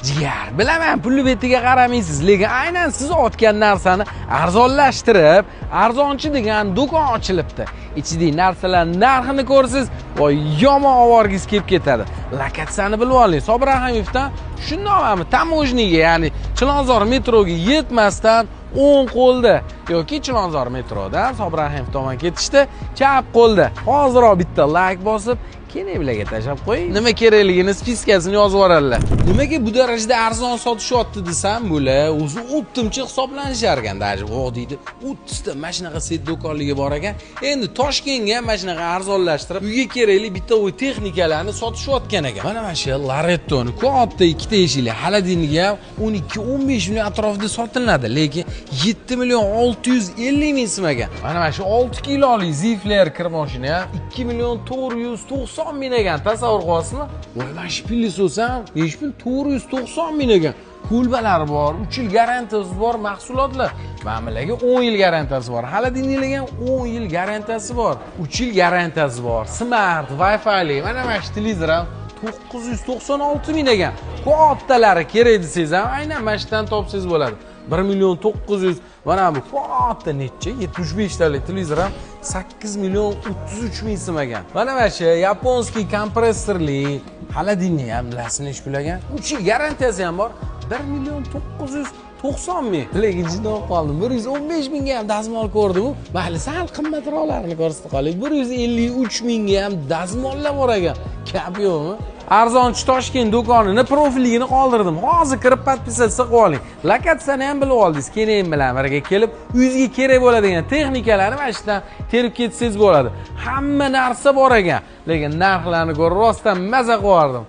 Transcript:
Jigar, bilaman, pulni betiga qaramaysiz, lekin aynan siz otgan narsani arzonlashtirib, arzonchi degan do'kon ochilibdi. Ichidagi narsalar narxini ko'rsiz, voy yomon ovorgiz kelib ketadi. Lokatsiyani bilib oling. Sobir Rahimovdan shundoqmi, tamojniga, ya'ni Chilonzor metroga yetmasdan o'ng qo'lda yoki Chilonzor metrodan Sobir Rahimov tomon ketishda chap qo'lda. Hoziroq bitta like bosib, keraklarga tashab qo'ying. Nima kerakligini spiskasini yozib yuboradilar. Nimaga bu darajada arzon sotishyapti desam, bular o'zi o'ttimchi hisoblanishar ekan. Даже vodiyda 30 ta mana shunaqa set do'konligi bor ekan. Endi Toshkentga ham mana shunaqa arzonlashtirib, uyga kerakli bitta o'y texnikalarni sotishayotgan ekan. Mana shu Larettoni katta ikkita eshikli xolodilnigi ham 12-15 million atrofida sotiladi, lekin 7 million 650 ming so'm ekan. Mana shu 6 kiloli Zifler kir mashina ham 2 million 490 ming ekan. Tasavvur qilasizmi? Voy, mana shu pillisi ham 5490 ming ekan. Kulbalar bor, 3 yil garantiyasi bor mahsulotlar. Ma'mulaga 10 yil garantiyasi bor. Xolodilniklarga ham 10 yil garantiyasi bor. 3 yil garantiyasi bor. Smart, Wi-Fi, mana shu televizor ham 996 ming ekan. Kattalari kerak desangiz ham aynan mana shundan topsangiz bo'ladi. 1 million 900, mana bu katta necha 75 talik televizor ham 8 million 33 ming so'm ekan. Mana shu yaponskiy kompressorli xolodilnik ham bilasizmi ish pulagan. 3 yil garantiyasi ham bor. 1 million 990 ming. Lekin jinoq qoldim. 115 mingga ham dazmol ko'rdim. Mayli, sal qimmatroqlarini ko'rsatib qoling. 153 mingga ham dazmollar bor ekan. Kap yo'qmi? Arzonchi Toshkent do'konini profilligini qoldirdim. Hozir kirib podpisatsiya qilib oling. Lokatsiyani ham bilib oldingiz. Keyin bilan birga kelib, uyingizga kerak bo'ladigan texnikalarni mana shundan terib ketsangiz bo'ladi. Hamma narsa bor ekan. Lekin narxlarni ko'rib rostdan maza qilardim.